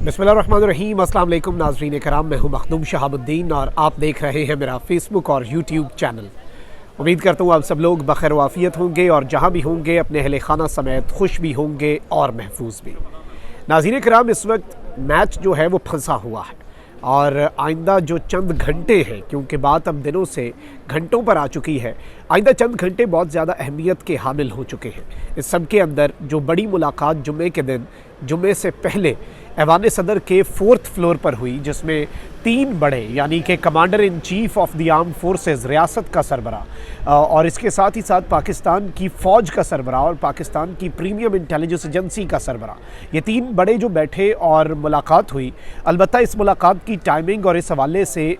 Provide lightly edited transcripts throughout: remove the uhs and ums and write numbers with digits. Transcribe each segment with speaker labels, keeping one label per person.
Speaker 1: बिस्मिल्लाहिर्रहमानिर्रहीम। अस्सलाम वालेकुम नाज़रीन कराम, मैं हूं मखदूम शहाबुद्दीन और आप देख रहे हैं मेरा फेसबुक और यूट्यूब चैनल। उम्मीद करता हूं आप सब लोग बखैर वाफ़ियत होंगे और जहां भी होंगे अपने अहले खाना समेत खुश भी होंगे और महफूज भी। नाज़रीन कराम, इस वक्त मैच जो है वो फंसा हुआ है और आइंदा जो चंद घंटे हैं, क्योंकि बात अब दिनों से घंटों पर आ चुकी है, आइंदा चंद घंटे बहुत ज़्यादा अहमियत के हामिल हो चुके हैं। इस सब के अंदर जो बड़ी मुलाकात जुम्मे के दिन, जुम्मे से पहले ऐवान सदर के 4th फ्लोर पर हुई, जिसमें 3 बड़े यानी कि commander in chief of the arm forces रियासत का सरबरा और इसके साथ ही साथ पाकिस्तान की फ़ौज का सरबरा और पाकिस्तान की प्रीमियम इंटेलिजेंस एजेंसी का सरबरा, ये 3 बड़े जो बैठे और मुलाकात हुई। अलबत्ता इस मुलाकात की टाइमिंग और इस हवाले से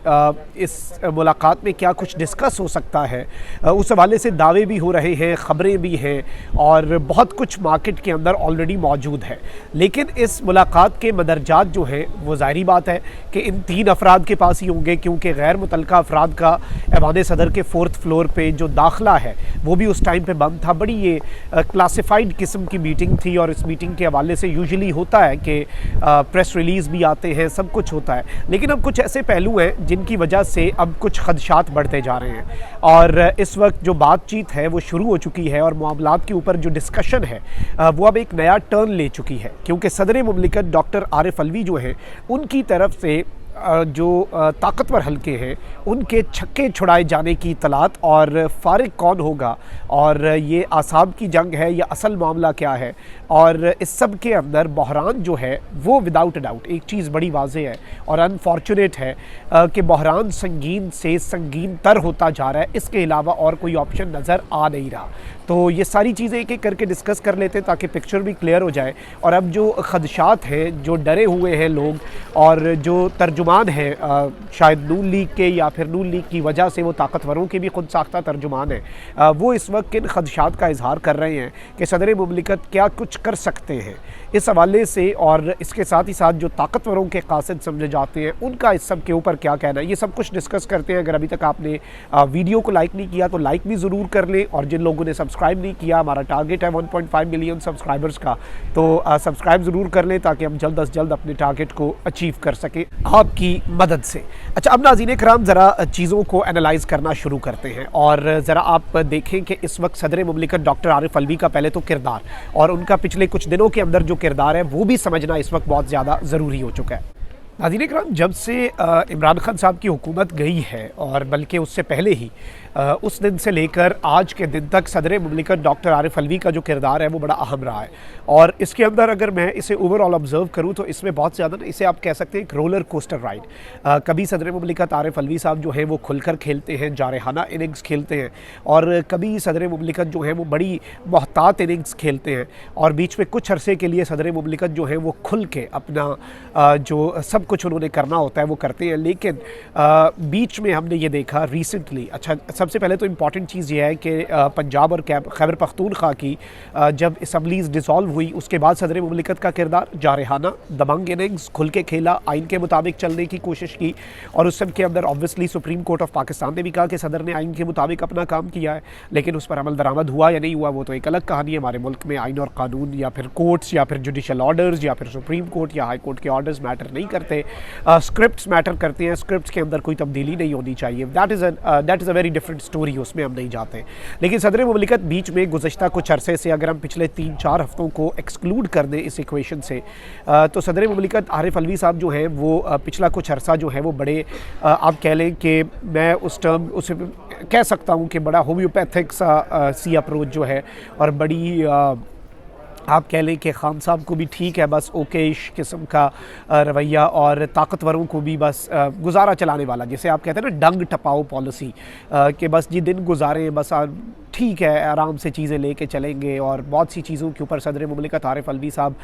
Speaker 1: इस मुलाकात में क्या कुछ डिस्कस हो सकता है, उस हवाले से दावे भी हो रहे हैं, ख़बरें भी हैं और बहुत कुछ मार्केट के अंदर ऑलरेडी मौजूद है। लेकिन इस मुलाकात के मदरजात जो हैं वो ज़ाहिरी बात है कि इन 3 अफराद के पास ही होंगे, क्योंकि गैर मुतल्लका अफराद का ऐवान सदर के 4th फ्लोर पे जो दाखिला है वो भी उस टाइम पे बंद था। बड़ी ये क्लासिफाइड किस्म की मीटिंग थी और इस मीटिंग के हवाले से यूजुअली होता है कि प्रेस रिलीज़ भी आते हैं, सब कुछ होता है। लेकिन अब कुछ ऐसे पहलू हैं जिनकी वजह से अब कुछ खदशात बढ़ते जा रहे हैं और इस वक्त जो बातचीत है वो शुरू हो चुकी है और मामलात के ऊपर जो डिस्कशन है वो अब एक नया टर्न ले चुकी है, क्योंकि सदर मुमलिकत डॉक्टर आरिफ अलवी जो हैं उनकी तरफ से जो ताकतवर हल्के हैं उनके छक्के छुड़ाए जाने की इतलात और फारिग कौन होगा और ये आसाब की जंग है या असल मामला क्या है, और इस सब के अंदर बहरान जो है वो विदाउट डाउट एक चीज़ बड़ी वाज़ेह है और अनफॉर्चुनेट है कि बहरान संगीन से संगीन तर होता जा रहा है। इसके अलावा और कोई ऑप्शन नज़र आ नहीं रहा। तो ये सारी चीज़ें एक एक करके डिस्कस कर लेते हैं ताकि पिक्चर भी क्लियर हो जाए। और अब जो खदशात हैं, जो डरे हुए हैं लोग और जो तर्जुमान हैं शायद नून लीग के या फिर नून लीग की वजह से वो ताकतवरों के भी खुद साख्ता तर्जुमान हैं, वो इस वक्त किन खदशात का इजहार कर रहे हैं कि सदर मुमलिकत क्या कुछ कर सकते हैं इस हवाले से, और इसके साथ ही साथ जो ताकतवरों के कासिद समझे जाते हैं उनका इस सब के ऊपर क्या कहना है, ये सब कुछ डिस्कस करते हैं। अगर अभी तक आपने वीडियो को लाइक नहीं किया तो लाइक भी ज़रूर कर लें, और जिन लोगों ने सब्सक्राइब नहीं किया, हमारा टारगेट है 1.5 मिलियन सब्सक्राइबर्स का, तो सब्सक्राइब ज़रूर कर लें ताकि हम जल्द अज जल्द अपने टारगेट को अचीव कर सकें आपकी मदद से। अच्छा, अब नाज़रीन कराम ज़रा चीज़ों को एनालाइज़ करना शुरू करते हैं और ज़रा आप देखें कि इस वक्त सदर मुमलिकत डॉक्टर आरिफ अलवी का पहले तो किरदार और उनका पिछले कुछ दिनों के अंदर जो किरदार है वो भी समझना इस वक्त बहुत ज़्यादा ज़रूरी हो चुका है। नाज़रीन कराम, जब से इमरान खान साहब की हुकूमत गई है और बल्कि उससे पहले ही उस दिन से लेकर आज के दिन तक सदर मुमलिकत डॉक्टर आरिफ अलवी का जो किरदार है वो बड़ा अहम रहा है। और इसके अंदर अगर मैं इसे ओवरऑल ऑब्ज़र्व करूँ तो इसमें बहुत ज़्यादा ना, इसे आप कह सकते हैं एक रोलर कोस्टर राइड। कभी सदर मुमलिकत आरिफ अलवी साहब जो है वो खुलकर खेलते हैं, जारहाना इनिंग्स खेलते हैं, और कभी सदर मुमलिकत जो है वो बड़ी मोहतात इनिंग्स खेलते हैं, और बीच में कुछ अरसे के लिए सदर मुमलिकत जो है वो खुल के अपना जो सब कुछ उन्होंने करना होता है वो करते हैं। लेकिन बीच में हमने ये देखा रिसेंटली, अच्छा सबसे पहले तो इम्पॉर्टेंट चीज़ ये है कि पंजाब और खैबर पख्तूनख्वा की जब असम्बलीज़ डिसॉल्व हुई उसके बाद सदर मुमलिकत का किरदार जारहाना दबंग इनिंग्स, खुल के खेला, आइन के मुताबिक चलने की कोशिश की, और उस सब के अंदर obviously supreme court of Pakistan ने भी कहा कि सदर ने आइन के मुताबिक अपना काम किया है, लेकिन उस पर अमल दरामद हुआ या नहीं हुआ वो तो एक अलग कहानी है। हमारे मुल्क में आइन और कानून या फिर कोर्ट्स या फिर जुडिशल ऑर्डर्स या फिर सुप्रीम कोर्ट या हाई कोर्ट के ऑर्डर्स मैटर नहीं करते, स्क्रिप्ट्स मैटर करते हैं। स्क्रिप्ट्स के अंदर कोई तब्दीली नहीं होनी चाहिए। That is a very different story, उसमें हम नहीं जाते। लेकिन सदर मुमलिकत बीच में गुज़श्ता कुछ अरसे से, अगर हम पिछले 3-4 हफ्तों को एक्सक्लूड कर दें इस इक्वेशन से, तो सदर मुमलिकत आरिफ अलवी साहब जो हैं वो पिछला कुछ अरसा जो है वो बड़े आप कह लें कि मैं उस टर्म उसे कह सकता हूँ कि बड़ा होम्योपैथिक सी अप्रोच जो है, और बड़ी आप कह लें कि खान साहब को भी ठीक है बस ओकेश किस्म का रवैया, और ताकतवरों को भी बस गुजारा चलाने वाला, जिसे आप कहते हैं ना डंग टपाओ पॉलिसी, कि बस जी दिन गुजारें, बस ठीक है आराम से चीज़ें लेके चलेंगे। और बहुत सी चीज़ों के ऊपर सदर मुमलिकत आरिफ अलवी साहब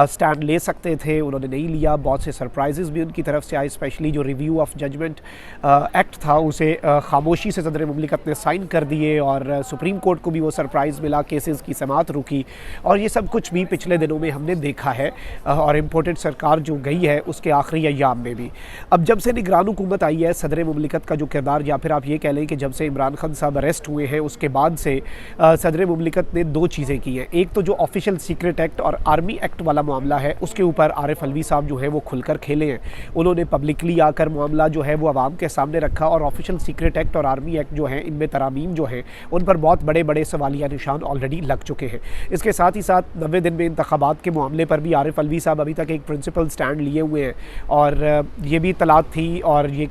Speaker 1: स्टैंड ले सकते थे, उन्होंने नहीं लिया। बहुत से सरप्राइजेज़ भी उनकी तरफ से आए, स्पेशली जो रिव्यू ऑफ जजमेंट एक्ट था उसे खामोशी से सदर मुमलिकत ने साइन कर दिए, और सुप्रीम कोर्ट को भी वो सरप्राइज़ मिला, केसेस की समाअत रुकी, और ये सब कुछ भी पिछले दिनों में हमने देखा है। और इम्पोर्टेड सरकार जो गई है उसके आखिरी अय्याम में भी, अब जब से निगरान हुकूमत आई है, सदर मुमलिकत का जो किरदार, या फिर आप ये कह लें कि जब से इमरान खान साहब अरेस्ट हुए हैं उसके बाद बाद से सदर मुमलिकत ने दो चीज़ें की हैं। एक तो जो ऑफिशियल सीक्रेट एक्ट और आर्मी एक्ट वाला मामला है उसके ऊपर आरिफ अलवी साहब जो है वो खुलकर खेले हैं। उन्होंने पब्लिकली आकर मामला जो है वो आवाम के सामने रखा और ऑफिशियल सीक्रेट एक्ट और आर्मी एक्ट जो है इनमें तरामीम जो है उन पर बहुत बड़े बड़े सवालिया निशान ऑलरेडी लग चुके हैं। इसके साथ ही साथ 90 दिन में इंतखाबात के मामले पर भी आरिफ अलवी साहब अभी तक एक प्रिंसिपल स्टैंड लिए हुए हैं और ये भी तलात थी और ये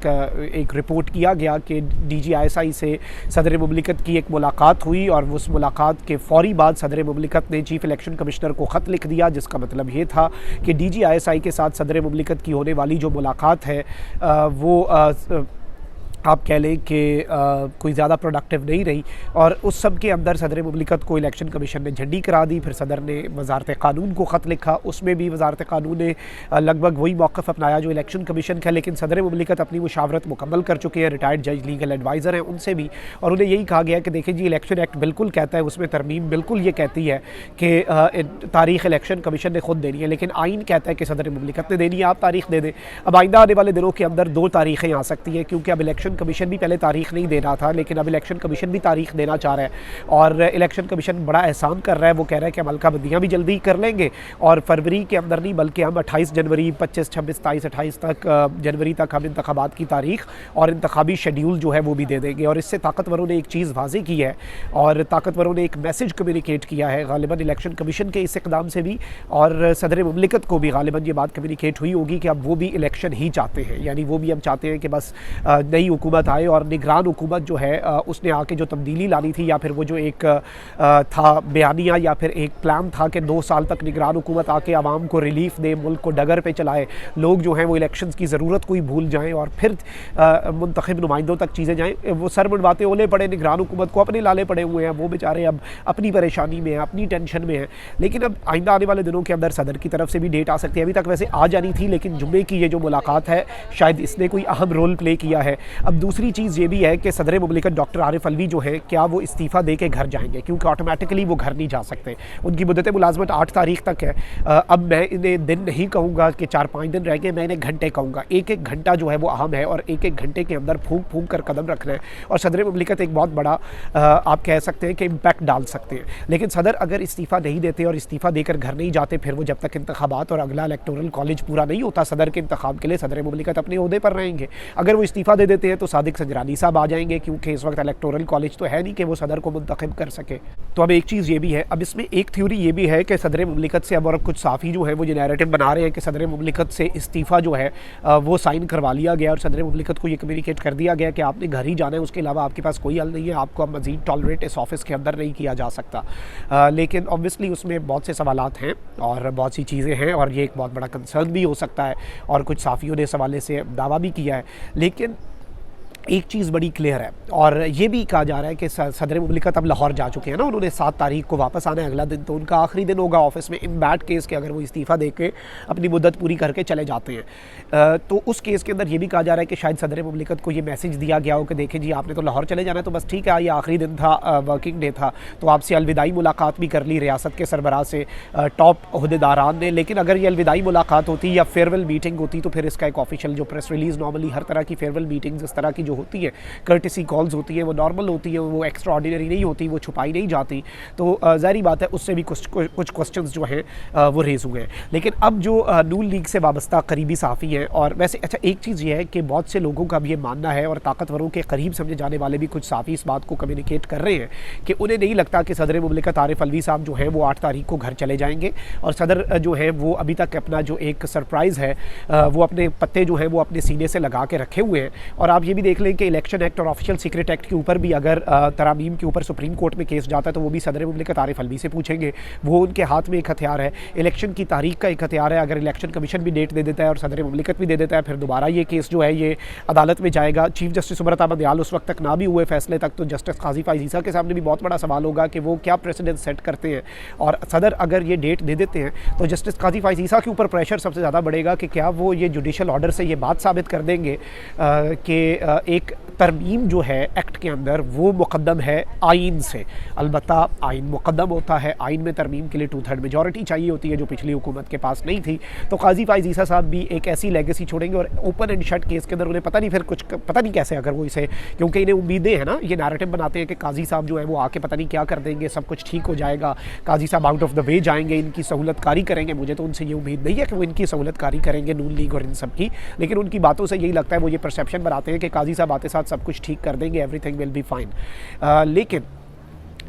Speaker 1: एक रिपोर्ट किया गया कि DGISI से सदर मुमलिकत की एक मुलाकात हुई और उस मुलाकात के फ़ौरी बाद सदर मुमलिकत ने चीफ़ इलेक्शन कमिश्नर को ख़त लिख दिया, जिसका मतलब ये था कि DGISI के साथ सदर मुमलिकत की होने वाली जो मुलाकात है वो आप कह लें कि कोई ज़्यादा प्रोडक्टिव नहीं रही और उस सब के अंदर सदर मुमलिकत को इलेक्शन कमीशन ने झंडी करा दी। फिर सदर ने वजारत कानून को ख़त लिखा, उसमें भी वजारत कानून ने लगभग वही मौक़िफ़ अपनाया जो इलेक्शन कमीशन का, लेकिन सदर मुमलिकत अपनी मुशावरत मुकम्मल कर चुके हैं। रिटायर्ड जज लीगल एडवाइज़र हैं उनसे भी, और उन्हें यही कहा गया कि देखिए जी इलेक्शन एक्ट बिल्कुल कहता है, उसमें तरमीम बिल्कुल ये कहती है कि तारीख़ इलेक्शन कमीशन ने खुद देनी है, लेकिन आइन कहता है कि सदर मुमलिकत ने देनी है, आप तारीख़ दे दें। अब आइंदा आने वाले दिनों के अंदर दो तारीख़ें आ सकती हैं, क्योंकि अब इलेक्शन कमीशन भी पहले तारीख नहीं देना था, लेकिन अब इलेक्शन कमीशन भी तारीख देना चाह रहा है और इलेक्शन कमीशन बड़ा एहसान कर रहा है। वो कह रहा है कि हम हल्का बंदियाँ भी जल्दी कर लेंगे और फरवरी के अंदर नहीं बल्कि हम 28 जनवरी 25, 26, 27, 28 तक जनवरी तक हम इंतखाबात की तारीख और इंतखाबी शेड्यूल जो है वो भी दे देंगे। और इससे ताकतवरों ने एक चीज़ वाज़े की है और ताकतवरों ने एक मैसेज कम्युनिकेट किया है गालिबन इलेक्शन कमीशन के इस इक़दाम से भी, और सदर मुमलिकत को भी गालिबन ये बात कम्युनिकेट हुई होगी कि अब वो भी इलेक्शन ही चाहते हैं, यानी वो भी हम चाहते हैं कि बस नई हुकूमत आए और निगरान हुकूमत जो है उसने आके जो तब्दीली लानी थी, या फिर वो जो एक था बयानिया या फिर एक प्लान था कि 2 साल तक निगरान हुकूमत आके आवाम को रिलीफ दे, मुल्क को डगर पे चलाए, लोग जो हैं वो इलेक्शंस की ज़रूरत को ही भूल जाएं और फिर मुंतखब नुमाइंदों तक चीज़ें जाएं। वो सर मुंडवाते ओले पड़े निगरान हुकूमत को, अपने लाले पड़े हुए हैं, वो बेचारे अब अपनी परेशानी में हैं, अपनी टेंशन में हैं। लेकिन अब आइंदा आने वाले दिनों के अंदर सदर की तरफ से भी डेट आ सकती है। अभी तक वैसे आ जानी थी, लेकिन जुम्मे की ये जो मुलाकात है शायद इसने कोई अहम रोल प्ले किया है। अब दूसरी चीज़ ये भी है कि सदर मुमलिकत डॉक्टर आरिफ अलवी जो है क्या वो इस्तीफ़ा दे के घर जाएंगे, क्योंकि ऑटोमेटिकली वो घर नहीं जा सकते। उनकी मुद्दत मुलाजमत 8 तारीख तक है। अब मैं इन्हें दिन नहीं कहूँगा कि 4-5 दिन रह गए, मैं इन्हें घंटे कहूँगा। एक एक घंटा जो है वो अहम है और एक एक घंटे के अंदर फूंक फूंक कर कदम रखना है और सदर मुमलिकत एक बहुत बड़ा आप कह सकते हैं कि इम्पैक्ट डाल सकते हैं। लेकिन सदर अगर इस्तीफ़ा नहीं देते और इस्तीफ़ा देकर घर नहीं जाते, फिर वो जब तक इंतखाबात और अगला इलेक्टोरल कॉलेज पूरा नहीं होता सदर के इंतखाब के लिए, सदर मुमलिकत अपने ओहदे पर रहेंगे। अगर वो इस्तीफ़ा दे देते हैं तो सादिक संजरानी साहब आ जाएंगे, क्योंकि इस वक्त इलेक्टोरल कॉलेज तो है नहीं कि वो सदर को मुंतखब कर सके। तो अब एक चीज़ ये भी है, अब इसमें एक थ्योरी ये भी है कि सदर मुमलिकत से अब और कुछ साफ़ी जो है वो ये नैरेटिव बना रहे हैं कि सदर मुमलिकत से इस्तीफ़ा जो है वो साइन करवा लिया गया और सदर मुमलिकत को ये कम्युनिकेट कर दिया गया कि आपने घर ही जाना है, उसके अलावा आपके पास कोई हल नहीं है, आपको अब मज़ीद टॉलरेट इस ऑफिस के अंदर नहीं किया जा सकता। लेकिन ऑब्वियसली उसमें बहुत से सवालात हैं और बहुत सी चीज़ें हैं और ये एक बहुत बड़ा कंसर्न भी हो सकता है और कुछ साफ़ियों ने इस हवाले से दावा भी किया है। लेकिन एक चीज़ बड़ी क्लियर है और ये भी कहा जा रहा है कि सदर मुमलिकत अब लाहौर जा चुके हैं ना, उन्होंने 7 तारीख को वापस आना है, अगला दिन तो उनका आखिरी दिन होगा ऑफिस में, इन बैड केस के अगर वो इस्तीफ़ा दे के अपनी मुद्दत पूरी करके चले जाते हैं। तो उस केस के अंदर ये भी कहा जा रहा है कि शायद सदर मुमलिकत को ये मैसेज दिया गया हो कि देखें जी आपने तो लाहौर चले जाना है, तो बस ठीक है, ये आखिरी दिन था, वर्किंग डे था, तो आपसे अलविदाई मुलाकात भी कर ली रियासत के सरबराह से, टॉप अहदेदारान ने। लेकिन अगर ये अलविदाई मुलाकात होती या फेयरवेल मीटिंग होती तो फिर इसका एक ऑफिशियल जो प्रेस रिलीज़ नॉर्मली हर तरह की फेयरवेल मीटिंग्स इस तरह की जो होती है कर्टेसी कॉल्स होती है वो नॉर्मल होती है, वो एक्स्ट्रा ऑर्डिनरी नहीं होती, वो छुपाई नहीं जाती। तो ज़ाहिर बात है उससे भी कुछ क्वेश्चंस जो हैं वो रेज़ हुए हैं। लेकिन अब जो नून लीग से वाबस्ता करीबी साफ़ी हैं, और वैसे अच्छा एक चीज़ ये है कि बहुत से लोगों का भी ये मानना है और ताकतवरों के करीब समझे जाने वाले भी कुछ साफ़ी इस बात को कम्युनिकेट कर रहे हैं कि उन्हें नहीं लगता कि सदर मुमलिकत आरिफ अलवी साहब जो है वो 8 तारीख को घर चले जाएंगे। और सदर जो है वो अभी तक अपना जो एक सरप्राइज़ है वो अपने पत्ते जो है वो अपने सीने से लगा के रखे हुए हैं। और आप ये भी देख लें कि इलेक्शन एक्ट और ऑफिशियल सीक्रेट एक्ट के ऊपर भी अगर तरामीम के ऊपर सुप्रीम कोर्ट में केस जाता है तो वो भी सदर मुमलिकत आरिफ अलवी से पूछेंगे। वो उनके हाथ में एक हथियार है, इलेक्शन की तारीख का एक हथियार है। अगर इलेक्शन कमीशन भी डेट दे देता है और सदर मुमलिकत भी दे देता है, फिर दोबारा ये केस जो है ये अदालत में जाएगा। चीफ जस्टिस उमर अता बंदयाल उस वक्त तक ना भी हुए फैसले तक, तो जस्टिस काजी फाइज़ ईसा के सामने भी बहुत बड़ा सवाल होगा कि वो क्या प्रेसिडेंट सेट करते हैं। और सदर अगर ये डेट दे देते हैं तो जस्टिस काजी फाइज़ ईसा के ऊपर प्रेशर सबसे ज़्यादा बढ़ेगा कि क्या वो ये जुडिशल ऑर्डर से ये बात साबित कर देंगे कि एक तरमीम जो है एक्ट के अंदर वो मुक़द्दम है आइन से। अलबत्ता आइन मुक़द्दम होता है, आइन में तरमीम के लिए 2/3 मेजॉरिटी चाहिए होती है जो पिछली हुकूमत के पास नहीं थी। तो काजी फ़ाइज़ ईसा साहब भी एक ऐसी लेगेसी छोड़ेंगे और ओपन एंड शट केस के अंदर उन्हें पता नहीं फिर कुछ पता नहीं कैसे अगर वो इसे, क्योंकि इन्हें उम्मीदें हैं ना, ये नैरेटिव बनाते हैं कि काजी साहब जो है वो आके पता नहीं क्या कर देंगे, सब कुछ ठीक हो जाएगा, काजी साहब आउट ऑफ द वे जाएंगे, इनकी सहूलतकारी करेंगे। मुझे तो उनसे ये उम्मीद नहीं है कि वो इनकी सहूलतकारी करेंगे नून लीग और इन सब की, लेकिन उनकी बातों से यही लगता है, वो ये परसेप्शन बनाते हैं कि काजी साहब आते साथ सब कुछ ठीक कर देंगे, एवरीथिंग विल बी फाइन। लेकिन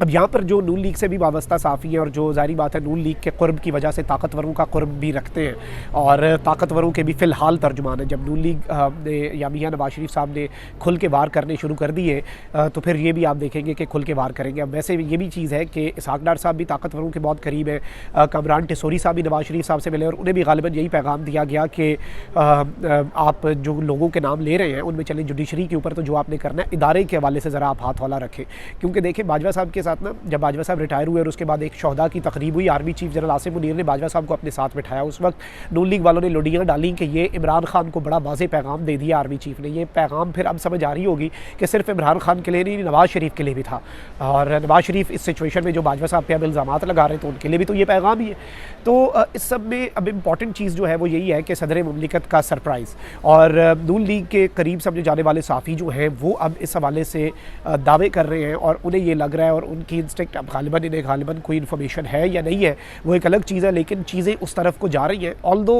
Speaker 1: अब यहाँ पर जो नून लीग से भी वाबस्ता साफ़ी है और जो ज़ाहिर बात है नून लीग के क़ुर्ब की वजह से ताकतवरों का क़ुर्ब भी रखते हैं और ताकतवरों के भी फ़िलहाल तर्जुमान है। जब नून लीग ने या मियां नवाज शरीफ साहब ने खुल के वार करने शुरू कर दिए तो फिर ये भी आप देखेंगे कि खुल के वार करेंगे। अब वैसे ये भी चीज़ है कि इसहाक डार साहब भी ताकतवरों के बहुत करीब है, कमरान टिसोरी साहब भी नवाज शरीफ साहब से मिले और उन्हें भी गालिबन यही पैगाम दिया गया कि आप जो लोगों के नाम ले रहे हैं उनमें चलें जुडिशरी के ऊपर, तो जो आपने करना है इदारे के हवाले से ज़रा आप हाथ हौला रखें। क्योंकि देखें बाजवा साहब के साथ ना, जब बाजवा साहब रिटायर हुए और उसके बाद एक शोहदा की तकरीब हुई, army chief general Asim Munir ने बाजवा साहब को अपने साथ बिठाया। उस वक्त नून लीग वालों ने लुडियाँ डाली कि ये इमरान खान को बड़ा वाज़ेह पैगाम दे दिया आर्मी चीफ ने। ये पैगाम फिर अब समझ आ रही होगी कि सिर्फ इमरान खान के लिए नहीं, नवाज शरीफ के लिए भी था, और नवाज शरीफ इस सिचुएशन में जो बाजवा साहब पे अब इल्ज़ामात लगा रहे थे उनके लिए भी तो ये पैगाम ही है। तो इस सब में अब इम्पॉर्टेंट चीज़ जो है वो यही है कि सदर मुमलिकत का सरप्राइज़ और नून लीग के करीब समझे जाने वाले साफ़ी जो हैं वो अब इस हवाले से दावे कर रहे हैं और उन्हें ये लग रहा है और उनकी इंस्टिंक्ट अब गालिबन कोई इन्फॉर्मेशन है या नहीं है वो एक अलग चीज़ है, लेकिन चीज़ें उस तरफ को जा रही हैं। ऑल्दो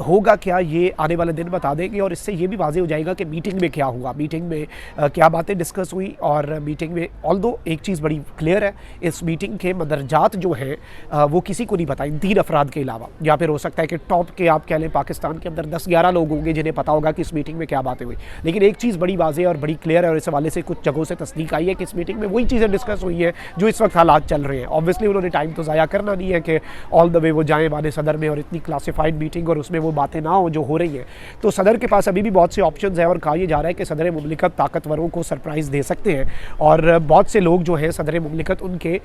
Speaker 1: होगा क्या ये आने वाले दिन बता देंगे और इससे ये भी वाज़ेह हो जाएगा कि मीटिंग में क्या हुआ, मीटिंग में क्या बातें डिस्कस हुई। और मीटिंग में ऑल्दो एक चीज़ बड़ी क्लियर है, इस मीटिंग के मदरजात जो हैं वो किसी को नहीं पता, इन 3 अफराद के अलावा। या फिर हो सकता है कि टॉप के आप कह लें पाकिस्तान के अंदर 10-11 लोग होंगे जिन्हें पता होगा कि इस मीटिंग में क्या बातें हुई, लेकिन एक चीज़ बड़ी वाज़ेह और बड़ी क्लियर है और इस हवाले से कुछ जगहों से तस्दीक आई है कि इस मीटिंग में वही चीज़ें डिस्कस हुई हैं जो इस वक्त हालात चल रहे हैं। ऑब्वियसली उन्होंने टाइम तो ज़ाया करना नहीं है कि ऑल द वे वो जाएँ वाले सदर में और इतनी क्लासिफाइड मीटिंग और उसमें वो बातें ना हो जो हो रही हैं। तो सदर के पास अभी भी बहुत से ऑप्शंस हैं और कहा यह जा रहा है कि सदर मुमलिकत ताकतवरों को सरप्राइज़ दे सकते हैं और बहुत से लोग जो हैं सदर मुमलिकत उनके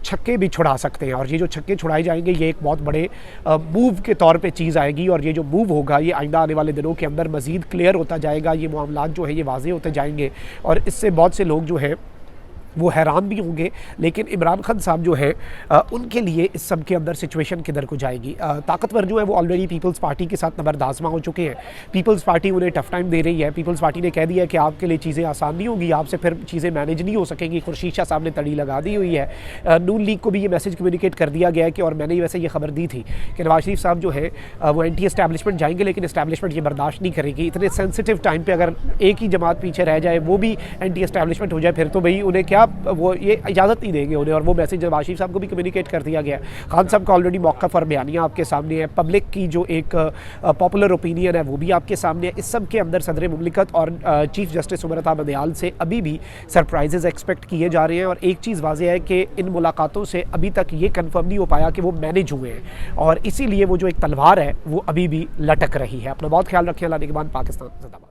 Speaker 1: छक्के भी छुड़ा सकते हैं। और ये जो छक्के छुड़ाए जाएंगे ये एक बहुत बड़े मूव के तौर पर चीज़ आएगी और ये जो मूव होगा ये आइंदा आने वाले दिनों के अंदर मज़ीद क्लियर होता जाएगा, ये मामलात जो है ये वाज़ेह होते जाएंगे और इससे बहुत से लोग जो है वो हैरान भी होंगे। लेकिन इमरान खान साहब जो है उनके लिए इस सब के अंदर सिचुएशन किधर को जाएगी। ताकतवर जो है वो ऑलरेडी पीपल्स पार्टी के साथ नंबर दाजमा हो चुके हैं, पीपल्स पार्टी उन्हें टफ टाइम दे रही है। पीपल्स पार्टी ने कह दिया है कि आपके लिए चीज़ें आसान नहीं होगी, आपसे फिर चीज़ें मैनेज नहीं हो सकेंगी। खुर्शीद शाह साहब ने तड़ी लगा दी हुई है। नून लीग को भी ये मैसेज कम्युनिकेट कर दिया गया है कि, और मैंने वैसे ये खबर दी थी कि नवाज शरीफ साहब जो है वो एंटी एस्टैब्लिशमेंट जाएंगे, लेकिन एस्टैब्लिशमेंट ये बर्दाश्त नहीं करेगी। इतने सेंसिटिव टाइम पर अगर एक ही जमात पीछे रह जाए, वो भी एंटी एस्टैब्लिशमेंट हो जाए, फिर तो भाई उन्हें क्या वो ये इजाज़त नहीं देंगे उन्हें। और वो मैसेज नवाज शरीफ साहब को भी कम्युनिकेट कर दिया गया। खान साहब का ऑलरेडी मौक़िफ़ और बयानियाँ आपके सामने है, पब्लिक की जो एक पॉपुलर ओपिनियन है वो भी आपके सामने है। इस सब के अंदर सदर मुमलिकत और चीफ जस्टिस उमर अता बंदियाल से अभी भी सरप्राइजेज़ एक्सपेक्ट किए जा रहे हैं। और एक चीज़ वाज़ेह है कि इन मुलाकातों से अभी तक ये कन्फर्म नहीं हो पाया कि वो मैनेज हुए हैं और इसीलिए वो जो एक तलवार है वो अभी भी लटक रही है। अपना बहुत ख्याल रखें। अल्लाह निगहबान। पाकिस्तान जिंदाबाद।